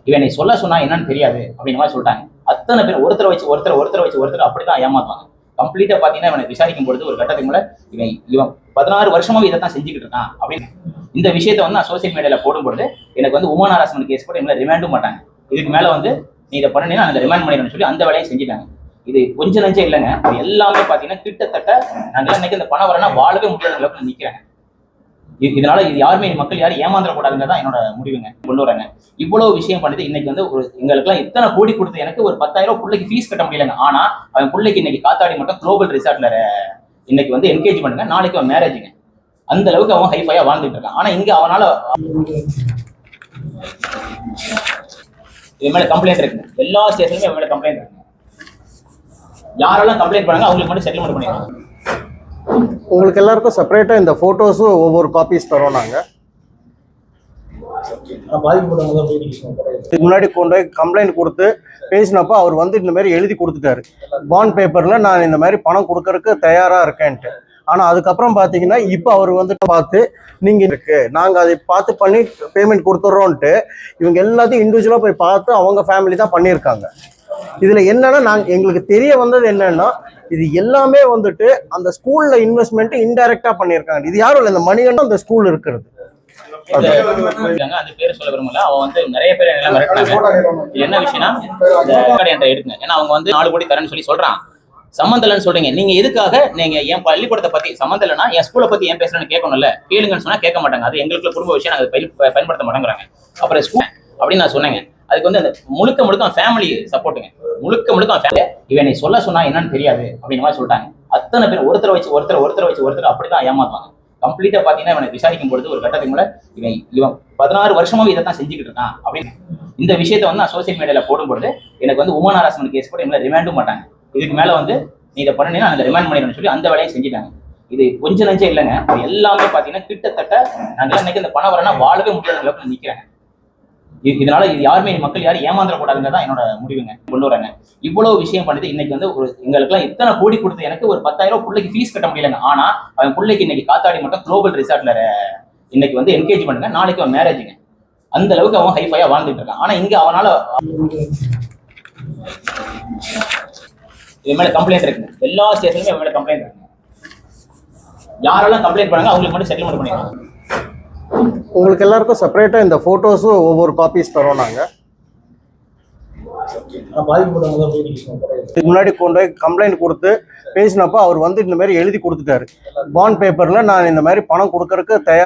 இவன் என்னை சொன்னா என்னன்னு தெரியாது அப்படின்ற மாதிரி சொல்லிட்டாங்க. அத்தனை பேர் ஒருத்தரை வச்சு ஒருத்தர் அப்படிதான் ஏமாத்துவாங்க. கம்ப்ளீட்டா பாத்தீங்கன்னா இவனை விசாரிக்கும் பொழுது ஒரு கட்டத்துக்கு மேல இவன் 16 வருஷமாவே இதை தான் செஞ்சுக்கிட்டு இருக்கான் அப்படின்னு இந்த விஷயத்த வந்து நான் சோசியல் மீடியால போடும்பொழுது எனக்கு வந்து உமன் ஹராஸ்மெண்ட் கேஸ் கூட இவங்களை ரிமாண்டும் மாட்டாங்க. இதுக்கு மேல வந்து நீ இதை பண்ணினா அந்த ரிமாண்ட் பண்ணிடணும்னு சொல்லி அந்த வேலையை செஞ்சுட்டாங்க. இது கொஞ்சம் நஞ்சம் இல்லைங்க, எல்லாமே பாத்தீங்கன்னா கிட்டத்தட்ட நாங்கள் இன்னைக்கு இந்த பணம் வரனா வாழவே முடியாத அளவுக்கு நிற்கிறாங்க. இதனால இது யாருமே மக்கள் யாரும் ஏமாந்துடக்கூடாதுங்க தான் என்னோட முடிவுங்க கொண்டு வராங்க. இவ்வளவு விஷயம் பண்ணிட்டு இன்னைக்கு வந்து ஒரு எங்களுக்குலாம் இத்தனை கோடி கொடுத்து எனக்கு ஒரு 10,000 பிள்ளைக்கு ஃபீஸ் கட்ட முடியலங்க. ஆனா அவன் பிள்ளைக்கு இன்னைக்கு காத்தாடி மட்டும் குளோபல் ரிசார்ட்ல இன்னைக்கு வந்து என்கேஜ் பண்ணுங்க, நாளைக்கு அவன் மேரேஜுங்க. அந்த அளவுக்கு அவன் ஹைஃபையா வாழ்ந்துட்டு இருக்கான். ஆனா இங்க அவனால இது மேல கம்ப்ளைண்ட் இருக்குங்க, எல்லா ஸ்டேஷன்லயும் அவன் மேல கம்ப்ளைண்ட் இருக்குங்க. யாரெல்லாம் கம்ப்ளைண்ட் பண்ணாங்க அவங்களுக்கு மட்டும் செட்டில்மெண்ட் பண்ணிடுவோம். உங்களுக்கு எல்லாருக்கும் செப்பரேட்டா இந்த போட்டோஸும் ஒவ்வொரு காப்பீஸ் தரோம் நாங்க. முன்னாடி கொண்டு போய் கம்ப்ளைண்ட் கொடுத்து பேசினப்போ அவர் வந்து இந்த மாதிரி எழுதி கொடுத்துட்டாரு, பாண்ட் பேப்பர்ல நான் இந்த மாதிரி பணம் கொடுக்கறதுக்கு தயாரா இருக்கேன்ட்டு. ஆனா அதுக்கப்புறம் பாத்தீங்கன்னா இப்ப அவர் வந்துட்டு பார்த்து நீங்க இருக்கு நாங்க அதை பார்த்து பண்ணி பேமெண்ட் கொடுத்துட்றோன்ட்டு இவங்க எல்லாத்தையும் இண்டிவிஜுவலா போய் பார்த்து அவங்க ஃபேமிலி தான் பண்ணியிருக்காங்க. இதுல என்னன்னா எங்களுக்கு தெரிய வந்தது என்னன்னா இது எல்லாமே வந்துட்டு அந்த ஸ்கூல்ல இன்வெஸ்ட்மெண்ட் இன்டைரக்டா பண்ணியிருக்காங்க. இது யாரும் இல்லை, இந்த மணிகண்டம் அந்த ஸ்கூல் இருக்கிறது. அந்த பேர் சொல்ல விரும்பல, அவன் வந்து நிறைய பேர் எல்லாம் மிரட்டினாங்க. என்ன விஷயம்னா எடுக்குங்க, ஏன்னா அவங்க வந்து 4 கோடி தரேன்னு சொல்லி சொல்றான். சம்மந்தலன்னு சொல்றீங்க, நீங்க எதுக்காக நீங்க என் பள்ளிக்கூடத்தை பத்தி சம்மந்தலன்னா என் ஸ்கூலை பத்தி ஏன் பேசுறேன்னு கேட்கணும்ல, கேளுங்கன்னு சொன்னா கேட்க மாட்டாங்க. அது எங்களுக்குள்ள குடும்ப விஷயம், அதை பயன்படுத்த மாட்டேங்கிறாங்க. அப்புறம் ஸ்கூல் அப்படின்னு நான் சொன்னேங்க, அதுக்கு வந்து அந்த முழுக்க ஃபேமிலி சப்போர்ட்டுங்க, முழுக்க இவன் என்னை சொன்னா என்னன்னு தெரியாது அப்படின்ற மாதிரி சொல்லிட்டாங்க. அத்தனை பேர் ஒருத்தரை வச்சு ஒருத்தர் அப்படிதான் ஏமாத்துவாங்க. கம்ப்ளீட்டா பாத்தீங்கன்னா இவனை விசாரிக்கும் பொழுது ஒரு கட்டத்துக்கு மேல இவன் 16 வருஷமாவே இதை தான் செஞ்சுக்கிட்டு இருக்கான் அப்படின்னு இந்த விஷயத்த வந்து நான் சோசியல் மீடியால போடும்பொழுது எனக்கு வந்து உமன் ஹராஸ்மெண்ட் கேஸ் கூட இவங்களை ரிமாண்டும் மாட்டாங்க. இதுக்கு மேல வந்து நீ இதை பண்ணினா அந்த ரிமாண்ட் பண்ணிடணும்னு சொல்லி அந்த வேலையை செஞ்சுட்டாங்க. இது கொஞ்சம் நஞ்சம் இல்லைங்க, எல்லாமே பாத்தீங்கன்னா கிட்டத்தட்ட நாங்கள் இன்னைக்கு இந்த பணம் வரனா வாழவே முடியாத அளவுக்கு நிற்கிறாங்க. இதனால இது யாருமே மக்கள் யாரும் ஏமாந்துடக்கூடாதுங்க தான் என்னோட முடிவுங்க கொண்டு வராங்க. இவ்வளவு விஷயம் பண்ணிட்டு இன்னைக்கு வந்து ஒரு எங்களுக்குலாம் இத்தனை கோடி கொடுத்து எனக்கு ஒரு 10,000 பிள்ளைக்கு ஃபீஸ் கட்ட முடியலங்க. ஆனா அவன் பிள்ளைக்கு இன்னைக்கு காத்தாடி மட்டும் குளோபல் ரிசார்ட்ல இன்னைக்கு வந்து என்கேஜ் பண்ணுங்க, நாளைக்கு அவன் மேரேஜுங்க. அந்த அளவுக்கு அவன் ஹைஃபையா வாழ்ந்துட்டு இருக்கான். ஆனா இங்க அவனால இது மேல கம்ப்ளைண்ட் இருக்குங்க, எல்லா ஸ்டேஷன்லயும் அவன் மேல கம்ப்ளைண்ட் இருக்குங்க. யாரெல்லாம் கம்ப்ளைண்ட் பண்ணாங்க அவங்களுக்கு மட்டும் செட்டில்மெண்ட் பண்ணிடுவோம். உங்களுக்கு எல்லாருக்கும் செப்பரேட்டா இந்த போட்டோஸும் ஒவ்வொரு காப்பீஸ் தரோம் நாங்க. முன்னாடி கொண்டு போய் கம்ப்ளைண்ட் கொடுத்து பேசினப்போ அவர் வந்து இந்த மாதிரி எழுதி கொடுத்துட்டாரு, பாண்ட் பேப்பர்ல நான் இந்த மாதிரி பணம் கொடுக்கறதுக்கு தயார்